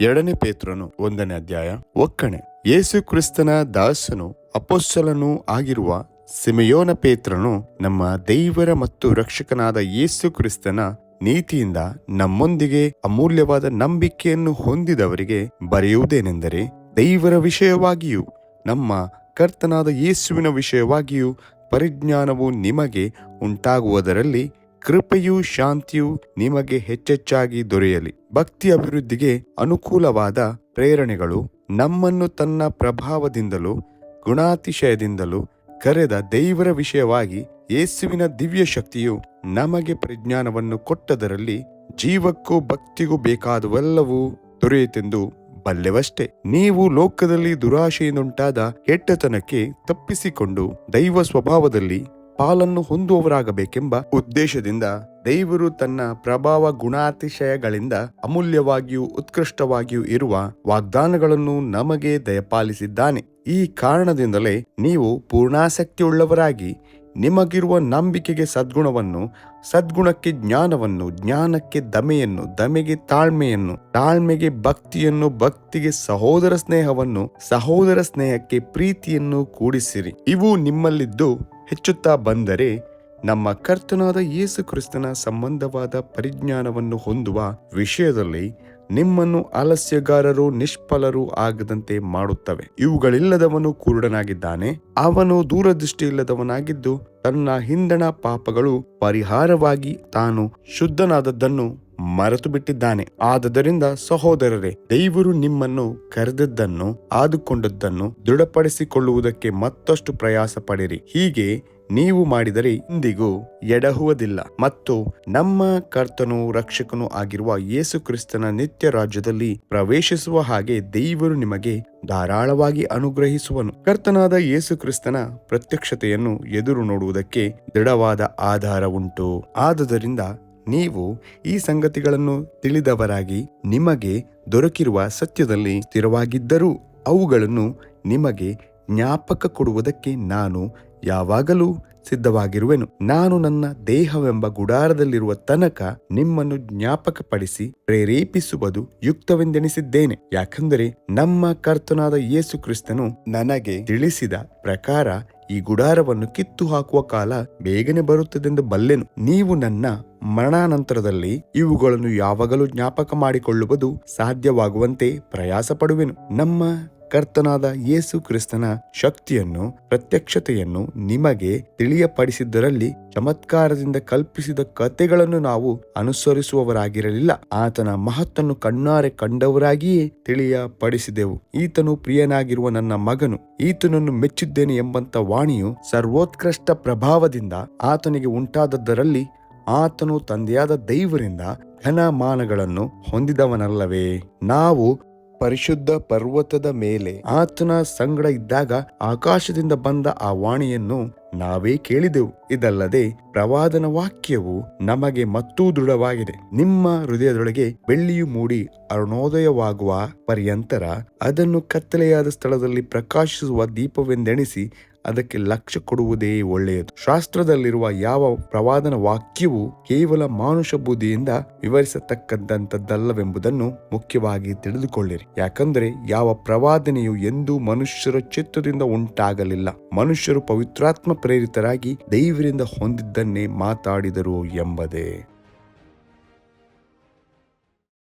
2 ಪೇತ್ರನು 1ನೇ ಅಧ್ಯಾಯ. ಒಕ್ಕಣೆ. ಯೇಸು ಕ್ರಿಸ್ತನ ದಾಸನು ಅಪೊಸ್ತಲನೂ ಆಗಿರುವ ಸಿಮೆಯೋನ ಪೇತ್ರನು ನಮ್ಮ ದೇವರ ಮತ್ತು ರಕ್ಷಕನಾದ ಯೇಸು ಕ್ರಿಸ್ತನ ನೀತಿಯಿಂದ ನಮ್ಮೊಂದಿಗೆ ಅಮೂಲ್ಯವಾದ ನಂಬಿಕೆಯನ್ನು ಹೊಂದಿದವರಿಗೆ ಬರೆಯುವುದೇನೆಂದರೆ, ದೇವರ ವಿಷಯವಾಗಿಯೂ ನಮ್ಮ ಕರ್ತನಾದ ಯೇಸುವಿನ ವಿಷಯವಾಗಿಯೂ ಪರಿಜ್ಞಾನವು ನಿಮಗೆ ಉಂಟಾಗುವುದರಲ್ಲಿ ಕೃಪೆಯೂ ಶಾಂತಿಯೂ ನಿಮಗೆ ಹೆಚ್ಚೆಚ್ಚಾಗಿ ದೊರೆಯಲಿ. ಭಕ್ತಿ ಅಭಿವೃದ್ಧಿಗೆ ಅನುಕೂಲವಾದ ಪ್ರೇರಣೆಗಳು ನಮ್ಮನ್ನು ತನ್ನ ಪ್ರಭಾವದಿಂದಲೂ ಗುಣಾತಿಶಯದಿಂದಲೂ ಕರೆದ ದೇವರ ವಿಷಯವಾಗಿ ಯೇಸುವಿನ ದಿವ್ಯ ಶಕ್ತಿಯು ನಮಗೆ ಪರಿಜ್ಞಾನವನ್ನು ಕೊಟ್ಟದರಲ್ಲಿ ಜೀವಕ್ಕೂ ಭಕ್ತಿಗೂ ಬೇಕಾದವೆಲ್ಲವೂ ದೊರೆಯಿತೆಂದು ಬಲ್ಲೆವಷ್ಟೇ. ನೀವು ಲೋಕದಲ್ಲಿ ದುರಾಶೆಯಿಂದುಂಟಾದ ಕೆಟ್ಟತನಕ್ಕೆ ತಪ್ಪಿಸಿಕೊಂಡು ದೈವ ಸ್ವಭಾವದಲ್ಲಿ ಪಾಲನ್ನು ಹೊಂದುವವರಾಗಬೇಕೆಂಬ ಉದ್ದೇಶದಿಂದ ದೇವರು ತನ್ನ ಪ್ರಭಾವ ಗುಣಾತಿಶಯಗಳಿಂದ ಅಮೂಲ್ಯವಾಗಿಯೂ ಉತ್ಕೃಷ್ಟವಾಗಿಯೂ ಇರುವ ವಾಗ್ದಾನಗಳನ್ನು ನಮಗೆ ದಯಪಾಲಿಸಿದ್ದಾನೆ. ಈ ಕಾರಣದಿಂದಲೇ ನೀವು ಪೂರ್ಣಾಸಕ್ತಿಯುಳ್ಳವರಾಗಿ ನಿಮಗಿರುವ ನಂಬಿಕೆಗೆ ಸದ್ಗುಣವನ್ನು, ಸದ್ಗುಣಕ್ಕೆ ಜ್ಞಾನವನ್ನು, ಜ್ಞಾನಕ್ಕೆ ದಮೆಯನ್ನು, ದಮೆಗೆ ತಾಳ್ಮೆಯನ್ನು, ತಾಳ್ಮೆಗೆ ಭಕ್ತಿಯನ್ನು, ಭಕ್ತಿಗೆ ಸಹೋದರ ಸ್ನೇಹವನ್ನು, ಸಹೋದರ ಸ್ನೇಹಕ್ಕೆ ಪ್ರೀತಿಯನ್ನು ಕೂಡಿಸಿರಿ. ಇವು ನಿಮ್ಮಲ್ಲಿದ್ದು ಹೆಚ್ಚುತ್ತಾ ಬಂದರೆ ನಮ್ಮ ಕರ್ತನಾದ ಯೇಸು ಕ್ರಿಸ್ತನ ಸಂಬಂಧವಾದ ಪರಿಜ್ಞಾನವನ್ನು ಹೊಂದುವ ವಿಷಯದಲ್ಲಿ ನಿಮ್ಮನ್ನು ಆಲಸ್ಯಗಾರರು, ನಿಷ್ಫಲರು ಆಗದಂತೆ ಮಾಡುತ್ತವೆ. ಇವುಗಳಿಲ್ಲದವನು ಕುರುಡನಾಗಿದ್ದಾನೆ, ಅವನು ದೂರದೃಷ್ಟಿ ಇಲ್ಲದವನಾಗಿದ್ದು ತನ್ನ ಹಿಂದಣ ಪಾಪಗಳು ಪರಿಹಾರವಾಗಿ ತಾನು ಶುದ್ಧನಾದದ್ದನ್ನು ಮರೆತು ಬಿಟ್ಟಿದ್ದಾನೆ. ಆದುದರಿಂದ ಸಹೋದರರೇ, ದೇವರು ನಿಮ್ಮನ್ನು ಕರೆದದ್ದನ್ನು, ಆದುಕೊಂಡದ್ದನ್ನು ದೃಢಪಡಿಸಿಕೊಳ್ಳುವುದಕ್ಕೆ ಮತ್ತಷ್ಟು ಪ್ರಯಾಸ ಪಡಿರಿ. ಹೀಗೆ ನೀವು ಮಾಡಿದರೆ ಇಂದಿಗೂ ಎಡಹುವುದಿಲ್ಲ ಮತ್ತು ನಮ್ಮ ಕರ್ತನೂ ರಕ್ಷಕನೂ ಆಗಿರುವ ಯೇಸು ಕ್ರಿಸ್ತನ ನಿತ್ಯ ರಾಜ್ಯದಲ್ಲಿ ಪ್ರವೇಶಿಸುವ ಹಾಗೆ ದೇವರು ನಿಮಗೆ ಧಾರಾಳವಾಗಿ ಅನುಗ್ರಹಿಸುವನು. ಕರ್ತನಾದ ಯೇಸು ಕ್ರಿಸ್ತನ ಪ್ರತ್ಯಕ್ಷತೆಯನ್ನು ಎದುರು ನೋಡುವುದಕ್ಕೆ ದೃಢವಾದ ಆಧಾರ ಉಂಟು. ಆದುದರಿಂದ ನೀವು ಈ ಸಂಗತಿಗಳನ್ನು ತಿಳಿದವರಾಗಿ ನಿಮಗೆ ದೊರಕಿರುವ ಸತ್ಯದಲ್ಲಿ ಸ್ಥಿರವಾಗಿದ್ದರೂ ಅವುಗಳನ್ನು ನಿಮಗೆ ಜ್ಞಾಪಕ ಕೊಡುವುದಕ್ಕೆ ನಾನು ಯಾವಾಗಲೂ ಸಿದ್ಧವಾಗಿರುವೆನು. ನಾನು ನನ್ನ ದೇಹವೆಂಬ ಗುಡಾರದಲ್ಲಿರುವ ತನಕ ನಿಮ್ಮನ್ನು ಜ್ಞಾಪಕಪಡಿಸಿ ಪ್ರೇರೇಪಿಸುವುದು ಯುಕ್ತವೆಂದೆಣಿಸಿದ್ದೇನೆ. ಯಾಕಂದರೆ ನಮ್ಮ ಕರ್ತನಾದ ಯೇಸು ಕ್ರಿಸ್ತನು ನನಗೆ ತಿಳಿಸಿದ ಪ್ರಕಾರ ಈ ಗುಡಾರವನ್ನು ಕಿತ್ತು ಹಾಕುವ ಕಾಲ ಬೇಗನೆ ಬರುತ್ತದೆಂದು ಬಲ್ಲೆನು. ನೀವು ನನ್ನ ಮರಣಾನಂತರದಲ್ಲಿ ಇವುಗಳನ್ನು ಯಾವಾಗಲೂ ಜ್ಞಾಪಕ ಮಾಡಿಕೊಳ್ಳುವುದು ಸಾಧ್ಯವಾಗುವಂತೆ ಪ್ರಯಾಸ ಪಡುವೆನು. ನಮ್ಮ ಕರ್ತನಾದ ಯೇಸು ಕ್ರಿಸ್ತನ ಶಕ್ತಿಯನ್ನು, ಪ್ರತ್ಯಕ್ಷತೆಯನ್ನು ನಿಮಗೆ ತಿಳಿಯಪಡಿಸಿದ್ದರಲ್ಲಿ ಚಮತ್ಕಾರದಿಂದ ಕಲ್ಪಿಸಿದ ಕಥೆಗಳನ್ನು ನಾವು ಅನುಸರಿಸುವವರಾಗಿರಲಿಲ್ಲ. ಆತನ ಮಹತ್ತನ್ನು ಕಣ್ಣಾರೆ ಕಂಡವರಾಗಿಯೇ ತಿಳಿಯಪಡಿಸಿದೆವು. ಈತನು ಪ್ರಿಯನಾಗಿರುವ ನನ್ನ ಮಗನು, ಈತನನ್ನು ಮೆಚ್ಚಿದ್ದೇನೆ ಎಂಬಂತ ವಾಣಿಯು ಸರ್ವೋತ್ಕೃಷ್ಟ ಪ್ರಭಾವದಿಂದ ಆತನಿಗೆ ಉಂಟಾದದ್ದರಲ್ಲಿ ಆತನು ತಂದೆಯಾದ ದೇವರಿಂದ ಘನಮಾನಗಳನ್ನು ಹೊಂದಿದವನಲ್ಲವೇ? ನಾವು ಪರಿಶುದ್ಧ ಪರ್ವತದ ಮೇಲೆ ಆತನ ಸಂಗಡ ಇದ್ದಾಗ ಆಕಾಶದಿಂದ ಬಂದ ಆ ವಾಣಿಯನ್ನು ನಾವೇ ಕೇಳಿದೆವು. ಇದಲ್ಲದೆ ಪ್ರವಾದನ ವಾಕ್ಯವು ನಮಗೆ ಮತ್ತೂ ದೃಢವಾಗಿದೆ. ನಿಮ್ಮ ಹೃದಯದೊಳಗೆ ಬೆಳ್ಳಿಯು ಮೂಡಿ ಅರುಣೋದಯವಾಗುವ ಪರ್ಯಂತರ ಅದನ್ನು ಕತ್ತಲೆಯಾದ ಸ್ಥಳದಲ್ಲಿ ಪ್ರಕಾಶಿಸುವ ದೀಪವೆಂದೆಣಿಸಿ ಅದಕ್ಕೆ ಲಕ್ಷ್ಯ ಕೊಡುವುದೇ ಒಳ್ಳೆಯದು. ಶಾಸ್ತ್ರದಲ್ಲಿರುವ ಯಾವ ಪ್ರವಾದನ ವಾಕ್ಯವೂ ಕೇವಲ ಮಾನುಷ ಬುದ್ಧಿಯಿಂದ ವಿವರಿಸತಕ್ಕಂಥದ್ದಲ್ಲವೆಂಬುದನ್ನು ಮುಖ್ಯವಾಗಿ ತಿಳಿದುಕೊಳ್ಳಿರಿ. ಯಾಕಂದರೆ ಯಾವ ಪ್ರವಾದನೆಯು ಎಂದೂ ಮನುಷ್ಯರ ಚಿತ್ತದಿಂದ ಉಂಟಾಗಲಿಲ್ಲ. ಮನುಷ್ಯರು ಪವಿತ್ರಾತ್ಮ ಪ್ರೇರಿತರಾಗಿ ದೇವರಿಂದ ಹೊಂದಿದ್ದನ್ನೇ ಮಾತಾಡಿದರು ಎಂಬುದೇ.